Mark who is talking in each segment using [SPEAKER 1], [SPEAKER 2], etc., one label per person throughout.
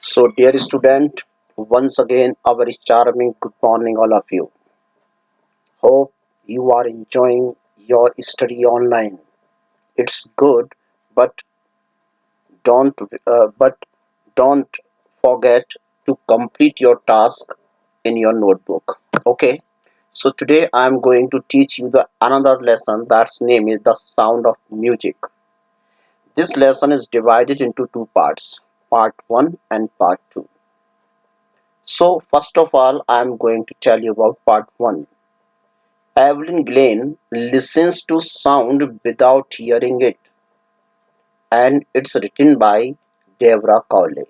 [SPEAKER 1] So, dear student, once again, a very charming good morning, all of you. Hope you are enjoying your study online. It's good, but don't but don't forget to complete your task in your notebook. Okay. So today I am going to teach you the another lesson that's name is the sound of music. This lesson is divided into two parts, part 1 and part 2. So, first of all, I am going to tell you about part 1. Evelyn Glenn listens to sound without hearing it, and it's written by Deborah Cowley.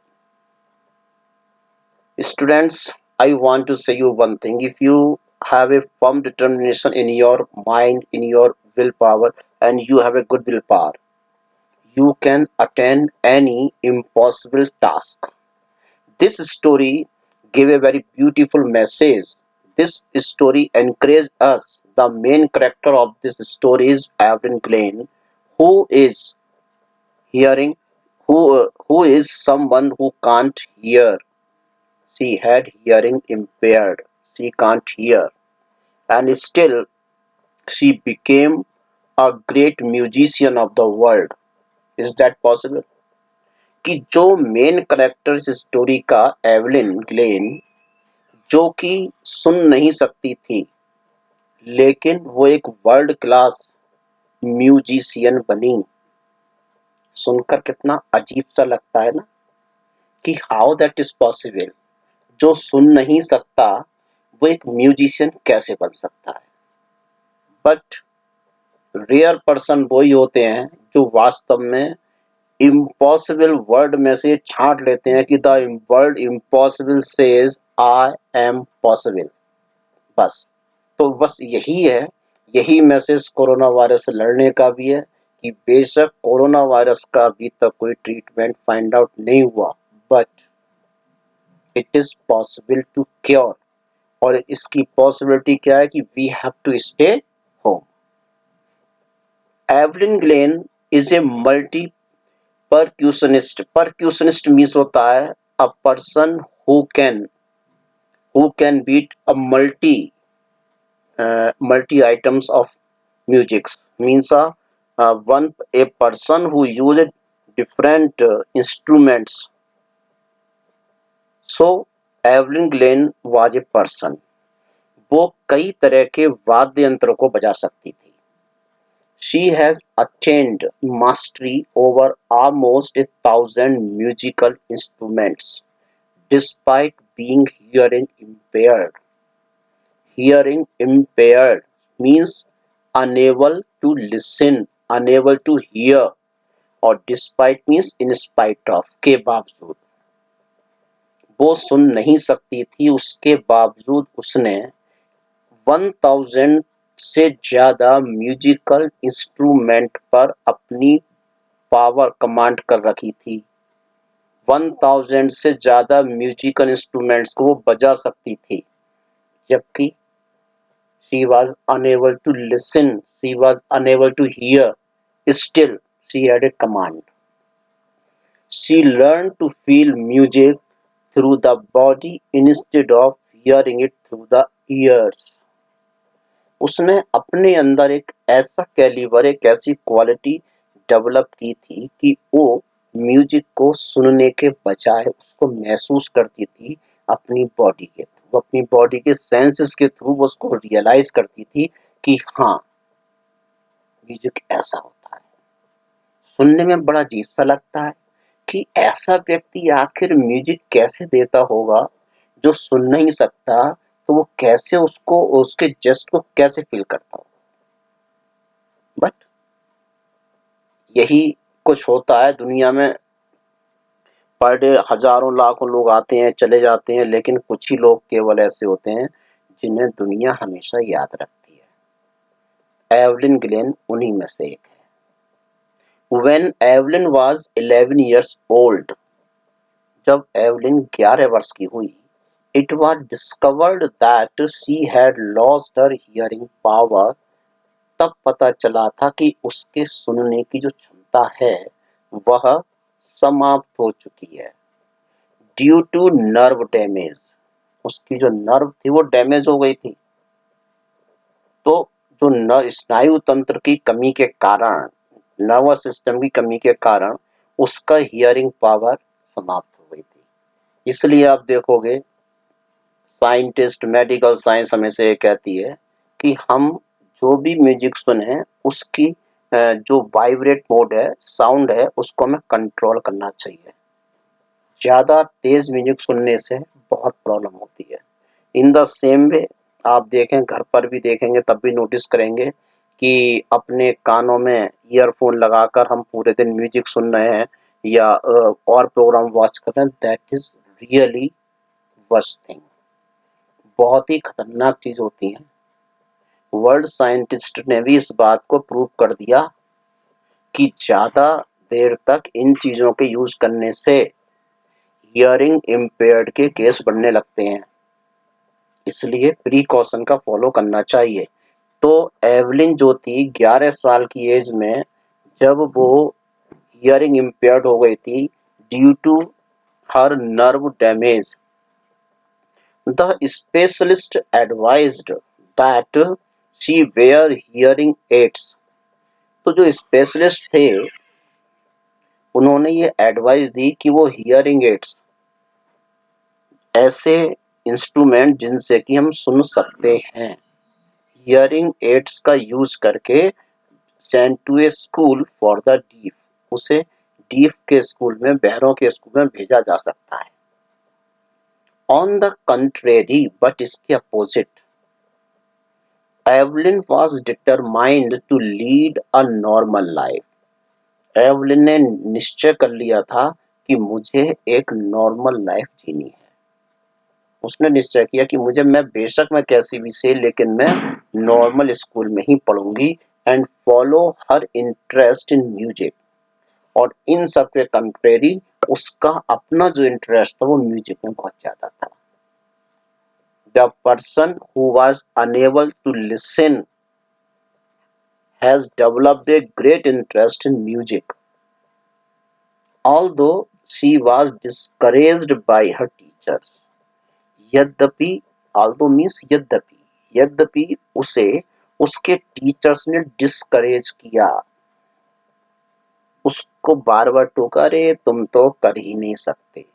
[SPEAKER 1] Students, I want to say you one thing. If you have a firm determination in your mind, in your willpower, and you have a good willpower, you can attain any impossible task. This story gave a very beautiful message. This story encouraged us. The main character of this story is Evelyn Glenn, who is hearing, who is someone who can't hear. She had hearing impaired. She can't hear, and still she became a great musician of the world. Is that possible? कि जो main character इस story का Evelyn Glenn जो कि सुन नहीं सकती थी, लेकिन वो एक वर्ल्ड क्लास म्यूजिशियन बनी। सुनकर कितना अजीब सा लगता है ना कि हाउ दैट इज पॉसिबल। जो सुन नहीं सकता वो एक म्यूजिशियन कैसे बन सकता है। बट रेयर पर्सन वही होते हैं जो वास्तव में इम्पॉसिबल वर्ड में से छांट लेते हैं कि the word impossible says I am possible. बस तो बस यही है, यही मैसेज कोरोना वायरस से लड़ने का भी है कि बेशक कोरोना वायरस का अभी तक कोई ट्रीटमेंट फाइंड आउट नहीं हुआ, but it is possible to cure. और इसकी पॉसिबिलिटी क्या है कि we have to stay home. Evelyn Glennie is a multi percussionist. Percussionist means होता है a person who can beat a multi items of music, means a person who uses different instruments. So Evelyn Glenn was a person, वो कई तरह के वाद्य यंत्रों को बजा सकती थी। She has attained mastery over almost 1,000 musical instruments despite being hearing impaired means unable to listen, unable to hear, और despite means in spite of, के बावजूद। वो सुन नहीं सकती थी, उसके बावजूद उसने 1000 से ज्यादा म्यूजिकल इंस्ट्रूमेंट पर अपनी पावर कमांड कर रखी थी। 1000 से ज्यादा म्यूजिकल इंस्ट्रूमेंट्स को वो बजा सकती थी, जबकि she was unable to listen, she was unable to hear, still she had a command. She learned to feel music through the body instead of hearing it through the ears. उसने अपने अंदर एक ऐसा कैलिबर, एक ऐसी quality develop की थी कि वो म्यूजिक को सुनने के बजाय उसको महसूस करती थी अपनी बॉडी के थ्रू, अपनी बॉडी के सेंसेस के थ्रू वो उसको रियलाइज करती थी कि हाँ, म्यूजिक ऐसा होता है। सुनने में बड़ा अजीब सा लगता है कि ऐसा व्यक्ति आखिर म्यूजिक कैसे देता होगा जो सुन नहीं सकता, तो वो कैसे उसको, उसके जस्ट को कैसे फील करता होगा। बट यही कुछ होता है दुनिया में। पर डे हजारों लाखों लोग आते हैं, चले जाते हैं, लेकिन कुछ ही लोग केवल ऐसे होते हैं जिन्हें दुनिया हमेशा याद रखती है। एवलिन ग्लेन उन्हीं में से एक है। When Evelyn was 11 years old, जब एवलिन 11 वर्ष की हुई, it was discovered that she had lost her hearing power. तब पता चला था कि उसके सुनने की जो क्षमता है वह समाप्त हो चुकी है। ड्यू टू नर्व डैमेज, उसकी जो नर्व थी वो डैमेज हो गई थी। तो जो स्नायु तंत्र की कमी के कारण, नर्वस सिस्टम की कमी के कारण उसका हियरिंग पावर समाप्त हो गई थी। इसलिए आप देखोगे साइंटिस्ट, मेडिकल साइंस हमेशा ये कहती है कि हम जो भी म्यूजिक सुने उसकी जो वाइब्रेट मोड है, साउंड है, उसको हमें कंट्रोल करना चाहिए। ज़्यादा तेज म्यूजिक सुनने से बहुत प्रॉब्लम होती है। इन द सेम वे आप देखें, घर पर भी देखेंगे तब भी नोटिस करेंगे कि अपने कानों में ईयरफोन लगाकर हम पूरे दिन म्यूजिक सुन रहे हैं या और प्रोग्राम वॉच कर रहे हैं, that is really worst thing. बहुत ही खतरनाक चीज होती है। वर्ल्ड साइंटिस्ट ने भी इस बात को प्रूव कर दिया कि ज्यादा देर तक इन चीजों के यूज करने से हियरिंग इम्पेयर्ड के केस बढ़ने लगते हैं। इसलिए प्रिकॉशन का फॉलो करना चाहिए। तो एवलिन जो थी 11 साल की एज में, जब वो हियरिंग इम्पेयर्ड हो गई थी due to her nerve damage, the specialist advised that she wear hearing aids. तो जो स्पेशलिस्ट थे उन्होंने ये एडवाइस दी कि वो हियरिंग एड्स, ऐसे इंस्ट्रूमेंट जिनसे कि हम सुन सकते हैं, हियरिंग एड्स का यूज करके sent to a school for the deaf, उसे डीफ के स्कूल में, बहरों के स्कूल में भेजा जा सकता है। ऑन द कंट्रेरी, बट इसके opposite, Evelyn was determined to lead a normal life. Evelyn ने निश्चय कर लिया था कि मुझे एक नॉर्मल लाइफ जीनी है। उसने निश्चय किया कि मैं बेशक मैं कैसी भी से, लेकिन मैं नॉर्मल स्कूल में ही पढ़ूंगी and follow her interest in music. और इन सब के कंट्रेरी उसका अपना जो इंटरेस्ट था वो म्यूजिक में बहुत ज्यादा था। The person who was unable to listen has developed a great interest in music, although she was discouraged by her teachers. यद्यपि, ऑल्दो मीन्स यद्यपि, यद्यपि उसे उसके टीचर्स ने डिस्करेज किया, उसको बार बार टोका, अरे तुम तो कर ही नहीं सकते,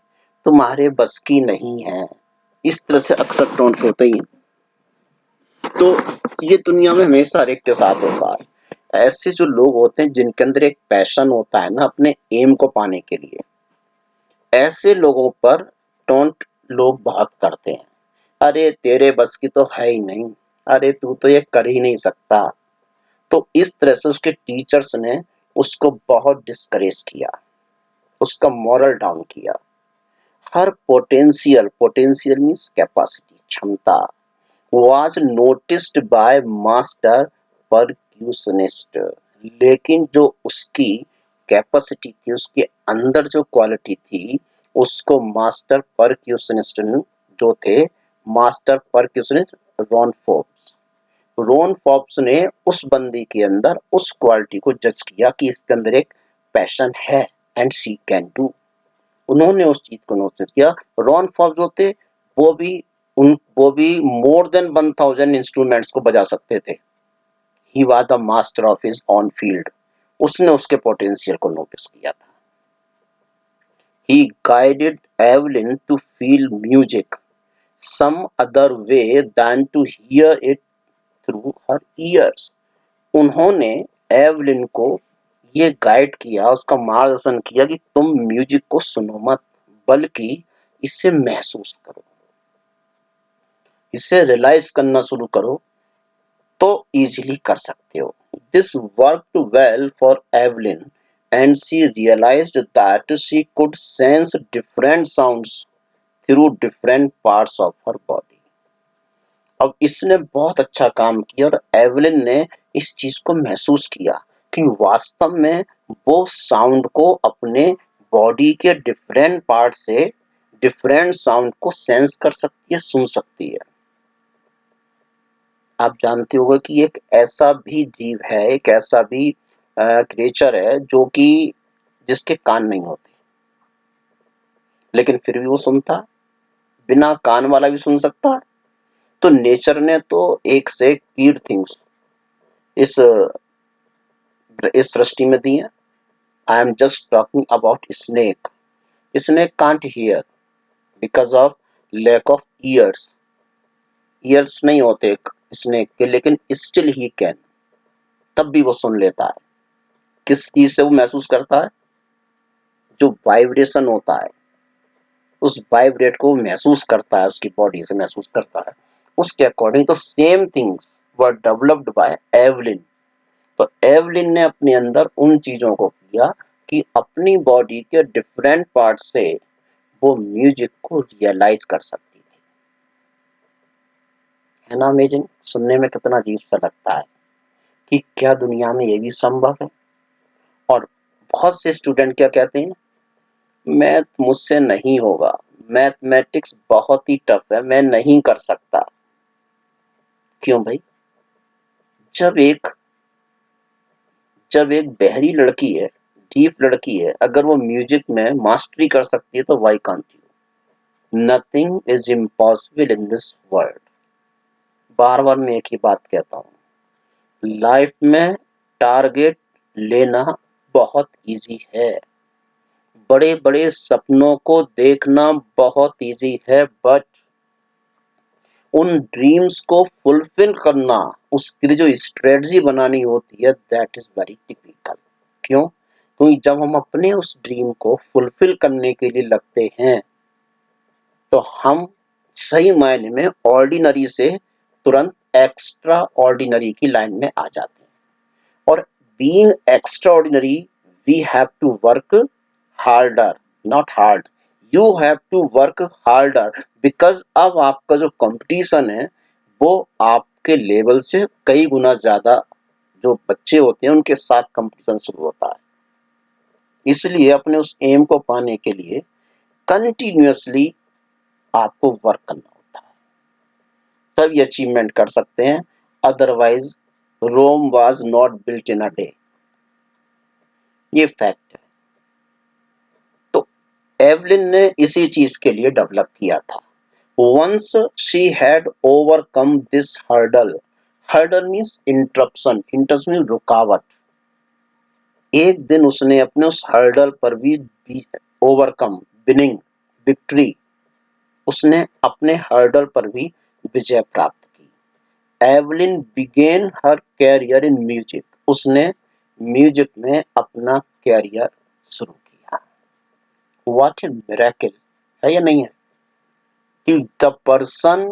[SPEAKER 1] तुम्हारे बस की नहीं है, इस तरह से अक्सर टोंट होते ही। तो ये दुनिया में हमेशा हर एक के साथ होता है। ऐसे जो लोग होते हैं जिनके अंदर एक पैशन होता है ना अपने एम को पाने के लिए, ऐसे लोगों पर टोंट लोग बहुत करते हैं। अरे तेरे बस की तो है ही नहीं, अरे तू तो ये कर ही नहीं सकता। तो इस तरह से उसके टीचर्स ने उसको बहुत डिस्करेज किया, उसका मॉरल डाउन किया। हर पोटेंशियल, पोटेंशियल मीन्स कैपेसिटी, क्षमता, वाज नोटिस्ड बाय मास्टर परक्यूशनिस्ट। लेकिन जो उसकी कैपेसिटी थी, उसके अंदर जो क्वालिटी थी, उसको मास्टर परक्यूशनिस्ट जो थे, मास्टर परक्यूशनिस्ट रॉन फोर्ब्स, रोन फॉब्स ने उस बंदी के अंदर उस क्वालिटी को जज किया कि इसके अंदर एक पैशन है एंड शी कैन डू। उन्होंने उस चीज को नोटिस किया। रॉन फॉब्स जो थे वो भी मोर देन 1000 इंस्ट्रूमेंट्स को बजा सकते थे। He was the master of his own field. उसने उसके पोटेंशियल को नोटिस किया था। He guided Evelyn to feel music some other way than to hear it through her ears। उन्होंने एवलिन को ये गाइड किया, उसका मार्गदर्शन किया कि तुम म्यूजिक को सुनो मत, बल्कि इसे महसूस करो, इसे रियलाइज करना शुरू करो, तो इजीली कर सकते हो। This worked well for Evelyn and she realised that she could sense different sounds through different parts of her body. अब इसने बहुत अच्छा काम किया और एवलिन ने इस चीज को महसूस किया कि वास्तव में वो साउंड को अपने बॉडी के डिफरेंट पार्ट से डिफरेंट साउंड को सेंस कर सकती है, सुन सकती है। आप जानते होंगे कि एक ऐसा भी जीव है, एक ऐसा भी क्रिएचर है जो कि जिसके कान नहीं होते, लेकिन फिर भी वो सुनता है, बिना कान वाला भी सुन सकता है। तो नेचर ने तो एक से एक कीड थिंग्स इस इस सृष्टि में दी है। I am just talking about snake. Snake can't hear because of lack of ears. Ears नहीं होते स्नेक के, लेकिन स्टिल ही कैन, तब भी वो सुन लेता है। किस चीज से वो महसूस करता है? जो वाइब्रेशन होता है, उस वाइब्रेट को महसूस करता है, उसकी बॉडी से महसूस करता है। उसके अकॉर्डिंग तो same things were developed by Evelyn. तो एवलिन ने अपने अंदर उन चीजों को किया कि अपनी बॉडी के डिफरेंट पार्ट से वो म्यूजिक को रियलाइज कर सकती थी। है ना अमेजिंग? सुनने में कितना अजीब सा लगता है कि क्या दुनिया में ये भी संभव है। और बहुत से स्टूडेंट क्या कहते हैं, मैथ मुझसे नहीं होगा, मैथमेटिक्स बहुत ही टफ है, मैं नहीं कर सकता। क्यों भाई? जब एक जब एक बहरी लड़की है, डीफ लड़की है, अगर वो म्यूजिक में मास्टरी कर सकती है तो why can't you? Nothing is impossible in this world. बार बार मैं एक ही बात कहता हूँ, लाइफ में टारगेट लेना बहुत इजी है, बड़े बड़े सपनों को देखना बहुत इजी है, बट उन ड्रीम्स को फुलफिल करना, उसके लिए जो स्ट्रेटजी बनानी होती है, दैट इज वेरी टिपिकल। क्यों? क्योंकि जब हम अपने उस ड्रीम को फुलफिल करने के लिए लगते हैं तो हम सही मायने में ऑर्डिनरी से तुरंत एक्स्ट्रा ऑर्डिनरी की लाइन में आ जाते हैं। और being extraordinary, we have to work harder, not hard, you have to work harder, because अब आपका जो कंपटीशन है वो आपके लेवल से कई गुना ज्यादा जो बच्चे होते हैं उनके साथ कंपटीशन शुरू होता है। इसलिए अपने उस एम को पाने के लिए कंटिन्यूअसली आपको वर्क करना होता है, तब ये अचीवमेंट कर सकते हैं। Otherwise Rome was not built in a day, ये फैक्ट है। तो एवलिन ने इसी चीज के लिए डेवलप किया था। Once she had overcome this hurdle, hurdle means interruption, interruption means रुकावट। एक दिन उसने अपने उस हर्डल पर भी ओवरकम, विनिंग, विक्ट्री, उसने अपने हर्डल पर भी विजय प्राप्त की। Evelyn began her career in music, उसने म्यूजिक में अपना कैरियर शुरू किया। व्हाट ए मिरेकल है या नहीं है कि the person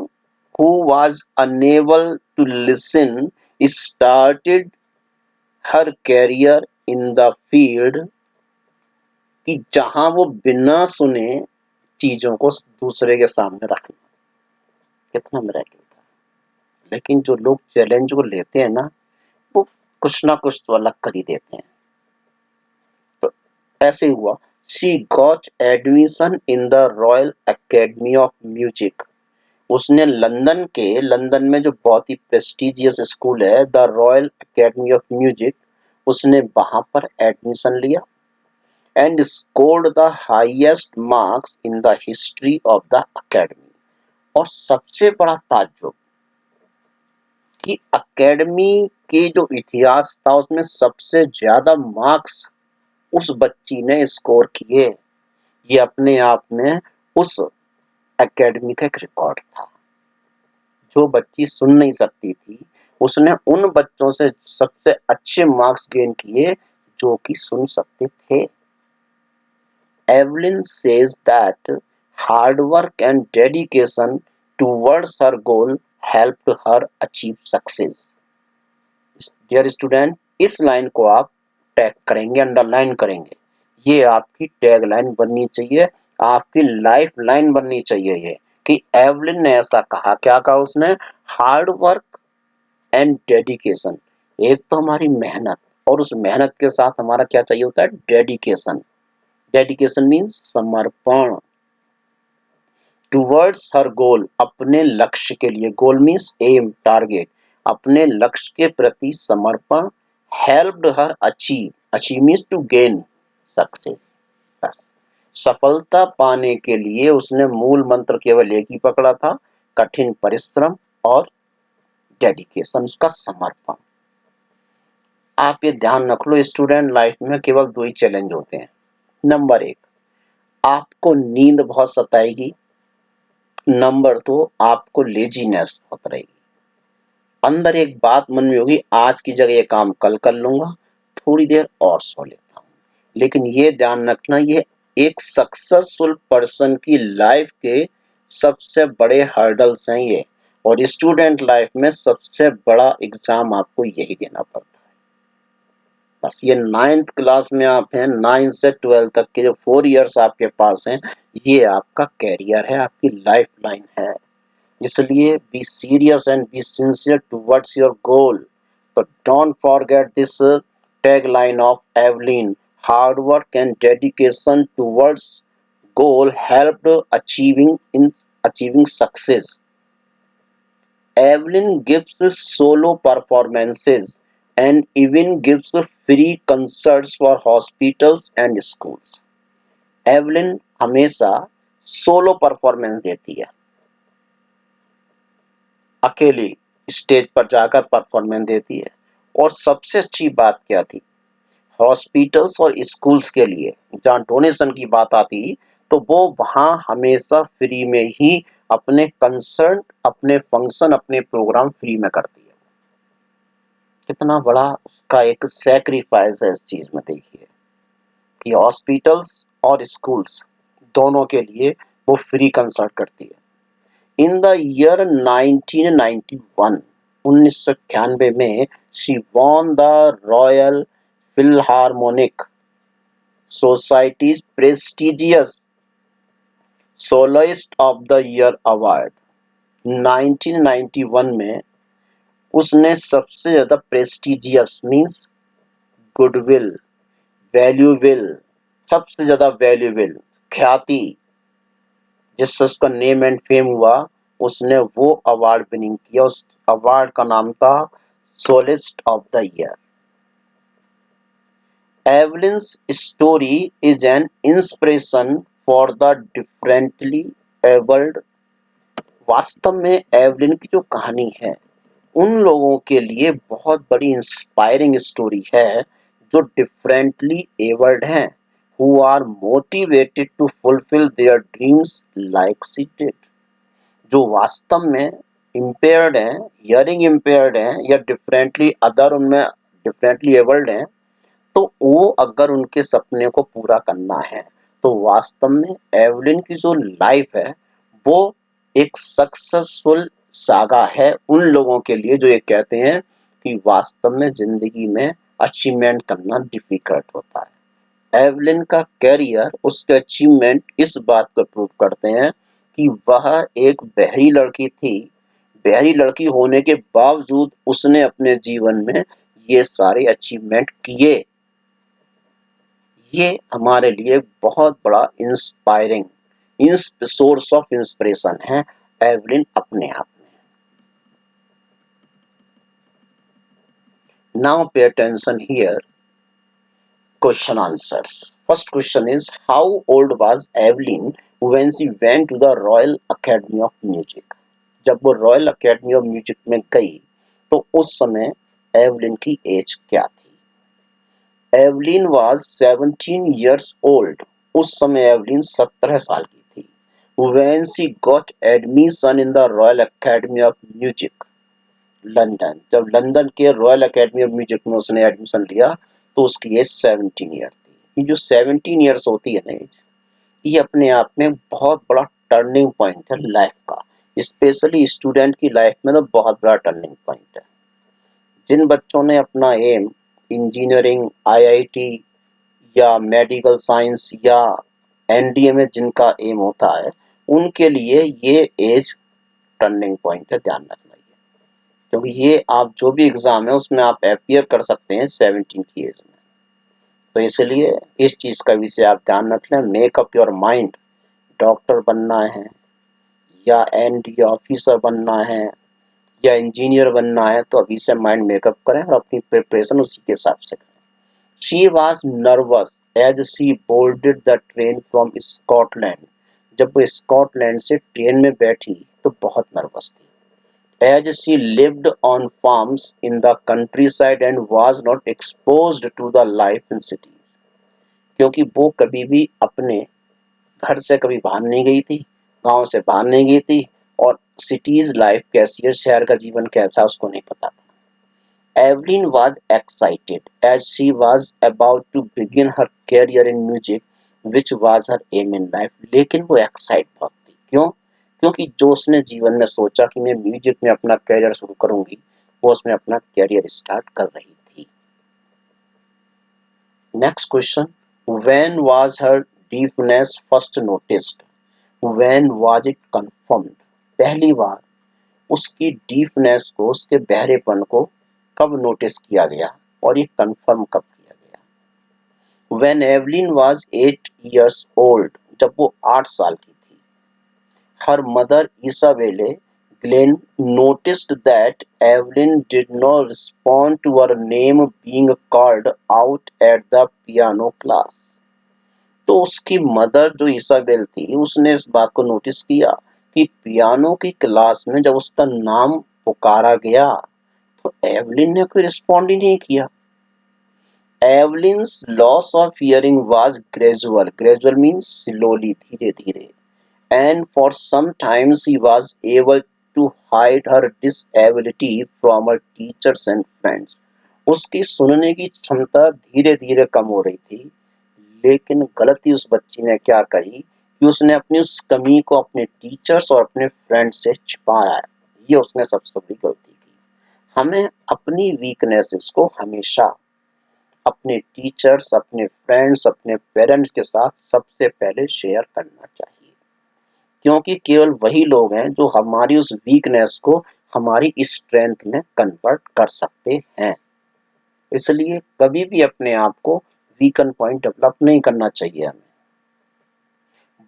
[SPEAKER 1] who was unable to listen started her career in the field, कि जहां वो बिना सुने चीजों को दूसरे के सामने रखना। कितना मिरेकल था। लेकिन जो लोग चैलेंज को लेते हैं ना, वो कुछ ना कुछ तो अलग कर ही देते हैं। तो ऐसे हुआ, she got admission in the royal academy of music. उसने लंदन में जो बहुत ही प्रेस्टिजियस स्कूल है, the royal academy of music, उसने वहां पर एडमिशन लिया and scored the highest marks in the history of the academy. और सबसे बड़ा ताज्जुब कि एकेडमी के जो इतिहास था उसमें सबसे ज्यादा मार्क्स उस बच्ची ने स्कोर किए। ये अपने आप में उस एकेडमी का एक रिकॉर्ड था। जो बच्ची सुन नहीं सकती थी, उसने उन बच्चों से सबसे अच्छे मार्क्स गेन किए जो कि सुन सकते थे। Evelyn says that hard work and dedication towards her goal helped her achieve success. Dear student, इस लाइन को आप टैग करेंगे, अंडरलाइन करेंगे। ये आपकी टैग लाइन बननी चाहिए, आपकी लाइफ लाइन बननी चाहिए ये, कि एवलिन ने ऐसा कहा। क्या कहा उसने? Hard work and dedication. एक तो हमारी मेहनत, और उस मेहनत के साथ हमारा क्या चाहिए होता है? डेडिकेशन। डेडिकेशन मीन्स समर्पण। टुवर्ड्स हर गोल, अपने लक्ष्य के लिए, गोल मीन्स एम, टारगेट, अपने लक्ष्य के प्रति समर्पण। Helped her achieve, achieve means to gain success. बस सफलता पाने के लिए उसने मूल मंत्र केवल एक ही पकड़ा था, कठिन परिश्रम और डेडिकेशन, उसका समर्पण। आप ये ध्यान रख लो, स्टूडेंट लाइफ में केवल दो ही चैलेंज होते हैं। नंबर एक, आपको नींद बहुत सताएगी। नंबर दो, आपको लेजीनेस बहुत रहेगी। अंदर एक बात मन में होगी, आज की जगह ये काम कल कर लूंगा, थोड़ी देर और सो लेता हूँ। लेकिन ये ध्यान रखना, ये एक सक्सेसफुल पर्सन की लाइफ के सबसे बड़े हर्डल्स हैं ये। और स्टूडेंट लाइफ में सबसे बड़ा एग्जाम आपको यही देना पड़ता है। बस ये 9th क्लास में आप हैं, 9 से 12 तक के जो 4 इयर्स आपके पास हैं, ये आपका कैरियर है, आपकी लाइफ लाइन है। इसलिए be serious and be sincere towards your goal. तो don't forget this tag line of Evelyn, hard work and dedication towards goal helped achieving success. Evelyn gives solo performances and even gives free concerts for hospitals and schools. Evelyn हमेशा solo performance देती है, अकेली stage पर जाकर performance देती है। और सबसे अच्छी बात क्या थी, हॉस्पिटल्स और स्कूल्स के लिए जहाँ डोनेशन की बात आती, तो वो वहाँ हमेशा फ्री में ही अपने कंसर्ट, अपने फंक्शन, अपने प्रोग्राम फ्री में करती है। कितना बड़ा उसका एक सैक्रिफाइस है इस चीज में। देखिए कि हॉस्पिटल्स और स्कूल्स दोनों के लिए वो फ्री कंसर्ट करती है। इन द ईयर 1991, 1991 में she won the Royal Philharmonic Society's prestigious soloist of the year award. 1991 में उसने सबसे ज्यादा प्रेस्टिजियस मीन्स गुडविल, वैल्यूबल, सबसे ज्यादा वैल्यूबल ख्याति, जिससे उसका नेम एंड फेम हुआ, उसने वो अवार्ड विनिंग किया। उस अवार्ड का नाम था soloist of the year. Evelyn's story is an inspiration for the differently abled. वास्तव में एवलिन की जो कहानी है, उन लोगों के लिए बहुत बड़ी इंस्पायरिंग स्टोरी है जो डिफरेंटली एबल्ड हैं, who are motivated to fulfil their dreams like she did. जो वास्तव में इम्पेयर्ड हैं, हियरिंग इम्पेयर्ड हैं या डिफरेंटली अदर उनमें डिफरेंटली एबल्ड हैं, तो वो अगर उनके सपने को पूरा करना है, तो वास्तव में एवलिन की जो लाइफ है वो एक सक्सेसफुल सागा है उन लोगों के लिए जो ये कहते हैं कि वास्तव में जिंदगी में अचीवमेंट करना डिफिकल्ट होता है। एवलिन का कैरियर, उसके अचीवमेंट इस बात को प्रूव करते हैं कि वह एक बहरी लड़की थी। बहरी लड़की होने के बावजूद उसने अपने जीवन में ये सारे अचीवमेंट किए। ये हमारे लिए बहुत बड़ा इंस्पायरिंग सोर्स ऑफ इंस्पिरेशन है एवलिन अपने आप में। Now pay attention here, question answers. First question is, how old was Evelyn when she went to the Royal Academy of Music. जब वो रॉयल अकेडमी ऑफ म्यूजिक में गई तो उस समय एवलिन की एज क्या थी। Evelyn was 17 years old। उस समय एवलिन 17 साल की थी। When she got admission in the Royal Academy of Music, London, जब लंदन के रॉयल अकेडमी ऑफ म्यूजिक में उसने एडमिशन लिया तो उसकी एज 17 ईयर थी। ये जो 17 ईयर्स होती है ना एज, ये अपने आप में बहुत बड़ा टर्निंग पॉइंट है लाइफ का। स्पेशली स्टूडेंट की लाइफ में तो बहुत बड़ा टर्निंग पॉइंट है। जिन बच्चों ने अपना एम इंजीनियरिंग, आईआईटी या मेडिकल साइंस या एनडीए में जिनका एम होता है, उनके लिए ये एज टर्निंग पॉइंट है, ध्यान रखना ये। क्योंकि ये आप जो भी एग्जाम है उसमें आप अपीयर कर सकते हैं 17 की एज में। तो इसलिए इस चीज का विषय आप ध्यान रख लें। मेकअप योर माइंड, डॉक्टर बनना है या एनडीए ऑफिसर बनना है या इंजीनियर बनना है, तो अभी से माइंड मेकअप करें और अपनी प्रिपरेशन उसी के हिसाब से करें। She was nervous as she boarded the train from Scotland. जब वो स्कॉटलैंड से ट्रेन में बैठी तो बहुत नर्वस थी। As she lived on farms in the countryside and was not exposed to the life in cities. क्योंकि वो कभी भी अपने घर से कभी बाहर नहीं गई थी, गांव से बाहर नहीं गई थी, और सिटीज लाइफ कैसी है, शहर का जीवन कैसा है, उसको नहीं पता था। Evelyn was excited as she was about to begin her career in music, which was her aim in life. लेकिन वो एक्साइट बहुत थी। क्यों? क्योंकि जो उसने जीवन में सोचा कि मैं म्यूजिक में अपना करियर शुरू करूंगी, वो उसमें अपना करियर स्टार्ट कर रही थी। Next question, when was her deafness first noticed? When was it confirmed? पहली बार उसकी डीफनेस को, उसके बहरेपन को कब नोटिस किया गया और ये कंफर्म कब किया गया? When Evelyn was 8 years old, जब वो 8 साल की थी, her mother Isabelle Glenn noticed that Evelyn did not respond to her name being called out at the piano class. तो उसकी मदर जो इसाबेल थी, उसने इस बात को नोटिस किया कि पियानो की क्लास में जब उसका नाम पुकारा गया तो एवलिन ने कोई रिस्पॉन्ड ही नहीं किया। Evelyn's loss of hearing was gradual, gradual means slowly, धीरे धीरे, and for some times he was able to hide her disability from her teachers and friends. उसकी सुनने की क्षमता धीरे धीरे कम हो रही थी, लेकिन गलती उस बच्ची ने क्या करी कि उसने अपनी उस कमी को अपने टीचर्स और अपने फ्रेंड से छिपाया। ये उसने सबसे बड़ी गलती की। हमें अपनी वीकनेसेस को हमेशा अपने टीचर्स, अपने फ्रेंड्स, अपने पेरेंट्स के साथ सबसे पहले शेयर करना चाहिए, क्योंकि केवल वही लोग हैं जो हमारी उस वीकनेस को हमारी स्ट्रेंथ में कन्वर्ट कर सकते हैं। इसलिए कभी भी अपने आप को वीकन पॉइंट डेवलप नहीं करना चाहिए हमें।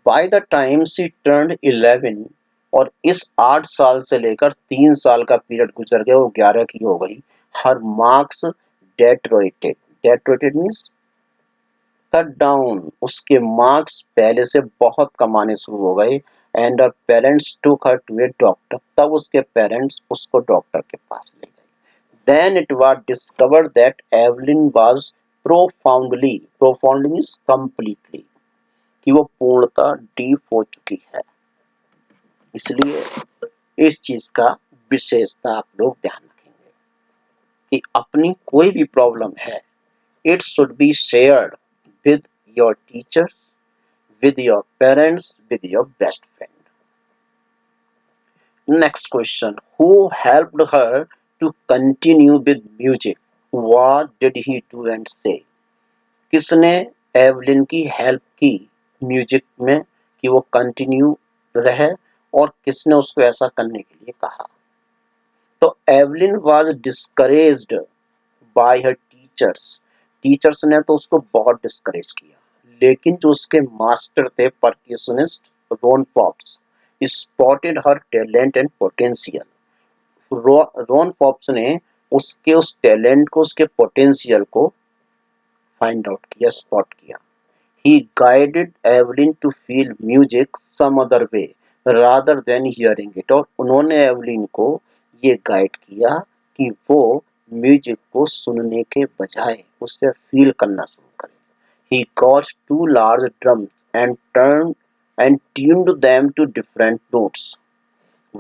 [SPEAKER 1] By the time she turned 11, और इस 8 साल से लेकर 3 साल का पीरियड गुजर गया, वो 11 की हो गई। Her marks deteriorated, deteriorated means cut down, उसके मार्क्स पहले से बहुत कम आने शुरू हो गए। And her parents took her to a doctor, तब उसके पेरेंट्स उसको डॉक्टर के पास ले गए। Then it was discovered that Evelyn was profoundly, profoundly means completely, कि वो पूर्णतः डीप हो चुकी है। इसलिए इस चीज का विशेषता आप लोग ध्यान रखेंगे कि अपनी कोई भी प्रॉब्लम है, it should be shared with your teachers, with your parents, with your best friend. Next question, who helped her to continue with music? What did he do and say? किसने एवलिन की help की music में कि वो continue रहे, और किसने उसको ऐसा करने के लिए कहा? तो Evelyn was discouraged by her teachers, teachers ने तो उसको बहुत डिस्करेज किया, लेकिन जो उसके मास्टर थे percussionist Ron Forbes spotted her talent and potential. Ron Forbes ने उसके उस टैलेंट को, उसके पोटेंशियल को फाइंड आउट किया, स्पॉट किया। He guided Evelyn to feel music some other way rather than hearing it, और उन्होंने एवलिन को ये गाइड किया कि वो म्यूजिक को सुनने के बजाय उसे फील करना शुरू करे। He got two large drums and tuned them to different notes.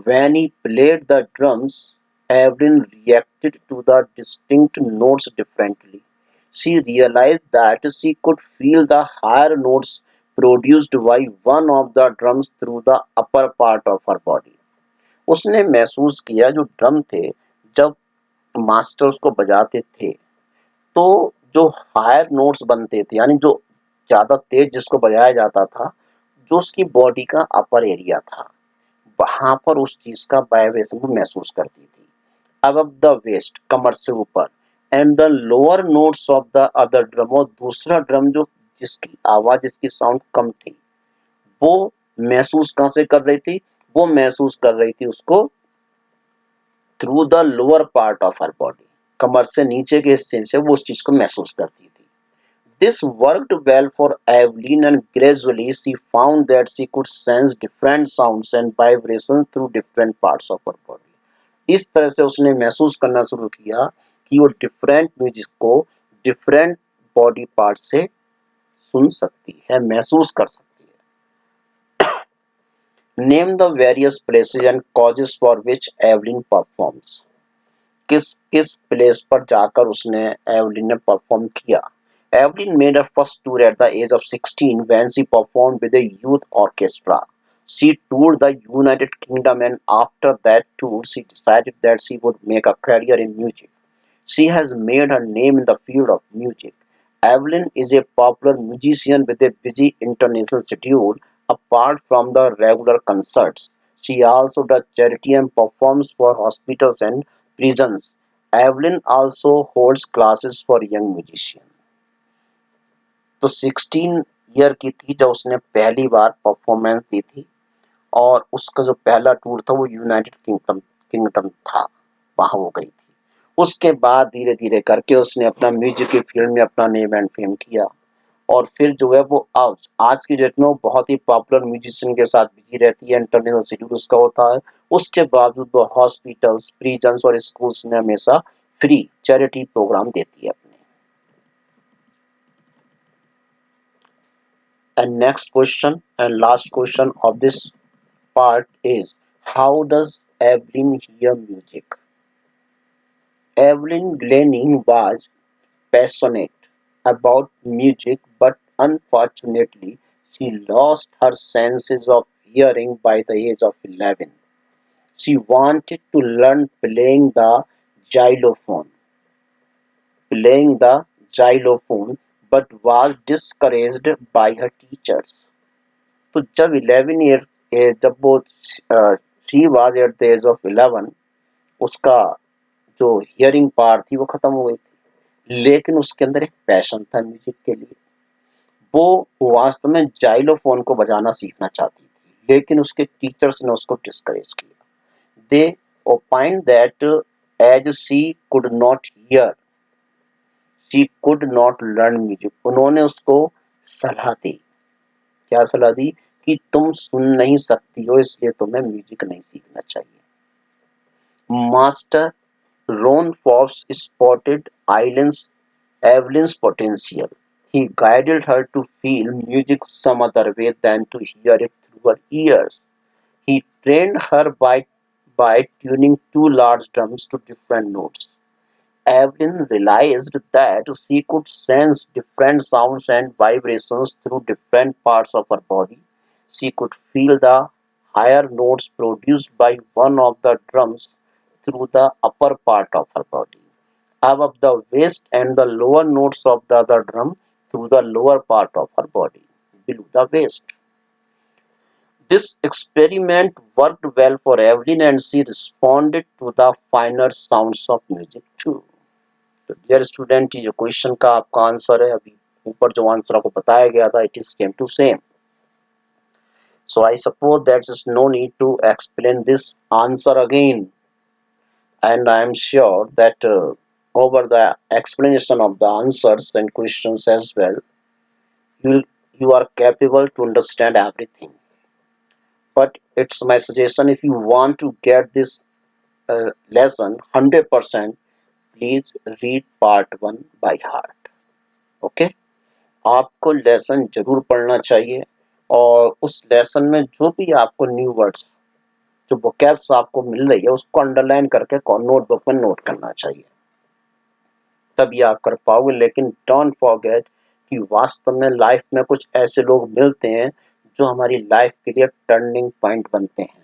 [SPEAKER 1] When he played the drums, Evelyn reacted to the distinct notes differently. She realized that she could feel the higher notes produced by one of the drums through the upper part of her body. उसने महसूस किया जो drum थे, जब master उसको बजाते थे तो जो हायर नोट्स बनते थे, यानी जो ज्यादा तेज जिसको बजाया जाता था, जो उसकी बॉडी का अपर एरिया था, वहां पर उस चीज का वाइब्रेशन वो महसूस करती थी। अब द वेस्ट, कमर से ऊपर, and the lower notes of the other drum, और दूसरा ड्रम जो जिसकी आवाज, जिसकी साउंड कम थी, वो महसूस कहां से कर रही थी? वो महसूस कर रही थी उसको through the lower part of her body, कमर से नीचे के हिस्से से वो उस चीज को महसूस करती थी। This worked well for Evelyn, and gradually she found that she could sense different sounds and vibrations through different parts of her body. इस तरह से उसने महसूस करना शुरू किया कि वो डिफरेंट म्यूजिक को डिफरेंट बॉडी पार्ट से सुन सकती है, महसूस कर सकती है. Name the various places and causes for which Evelyn performs. किस किस प्लेस पर जाकर उसने एवलिन ने परफॉर्म किया. Evelyn made her first tour at the age of 16 when she performed with a youth orchestra. She toured the United Kingdom, and after that tour she decided that she would make a career in music. She has made her name in the field of music. Evelyn is a popular musician with a busy international schedule. Apart from the regular concerts, she also does charity and performs for hospitals and prisons. Evelyn also holds classes for young musicians. तो 16 year की थी जब उसने पहली बार performance दी थी, और उसका जो पहला टूर था वो यूनाइटेड किंगडम किंगडम था, वहाँ वो गई थी. उसके बाद धीरे धीरे करके उसने अपना म्यूजिक की फील्ड में अपना नेम एंड फेम किया, और फिर जो है वो आज की डेट में वो बहुत ही पॉपुलर म्यूजिशियन के साथ बिजी रहती है, इंटरनेशनल शेड्यूल उसका होता है. उसके बावजूद वो हॉस्पिटल्स, प्रिजन्स और स्कूल्स में हमेशा फ्री चैरिटी प्रोग्राम देती है अपने. And next question and last question of this part is, how does Evelyn hear music? Evelyn Glenning was passionate about music, but unfortunately, she lost her senses of hearing by the age of 11. She wanted to learn playing the xylophone, but was discouraged by her teachers. तो जब 11 year जब वो she was at the age of 11, उसका जो hearing power थी वो खत्म हो गई थी, लेकिन उसके अंदर एक पैशन था म्यूजिक के लिए. वो वास्तव में जाइलोफोन को बजाना सीखना चाहती थी, लेकिन उसके टीचर्स ने उसको डिस्करेज किया. दे opined that as she could not hear, she could not learn music. उन्होंने उसको सलाह दी. क्या सलाह दी? कि तुम सुन नहीं सकती हो, इसलिए तुम्हें म्यूजिक नहीं सीखना चाहिए. Master Ron Forbes spotted Evelyn's potential. He guided her to feel music some other way than to hear it through her ears. He trained her by tuning two large drums to different notes. Evelyn realized that she could sense different sounds and vibrations through different parts of her body. She could feel the higher notes produced by one of the drums through the upper part of her body, above the waist, and the lower notes of the other drum through the lower part of her body, below the waist. This experiment worked well for Evelyn, and she responded to the finer sounds of music too. तो dear student, ये जो question का आपका answer है, अभी ऊपर जो answer आपको बताया गया था, it is same to same. So I suppose there is no need to explain this answer again, and I am sure that over the explanation of the answers and questions as well, you are capable to understand everything. But it's my suggestion, if you want to get this lesson 100%, please read part 1 by heart. Okay? आपको lesson जरूर पढ़ना चाहिए, और उस lesson में जो भी आपको न्यू वर्ड्स, जो वोकैब्स आपको मिल रही है, उसको अंडरलाइन करके नोटबुक में नोट करना चाहिए, तभी आप कर पाओगे. लेकिन डोंट फॉरगेट कि वास्तव में लाइफ में कुछ ऐसे लोग मिलते हैं जो हमारी लाइफ के लिए टर्निंग पॉइंट बनते हैं,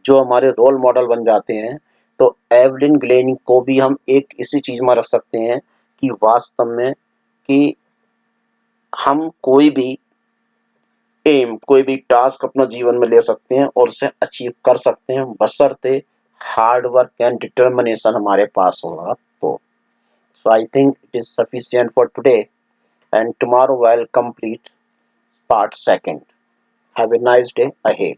[SPEAKER 1] जो हमारे रोल मॉडल बन जाते हैं. तो एवलिन ग्लेनिंग को भी हम एक इसी चीज में रख सकते हैं कि वास्तव में कि हम कोई भी टास्क अपना जीवन में ले सकते हैं और उसे अचीव कर सकते हैं, बशर्ते हार्ड वर्क एंड डिटर्मिनेशन हमारे पास होगा तो. So I think it is sufficient for today, and tomorrow I will complete part 2. Have a nice day ahead.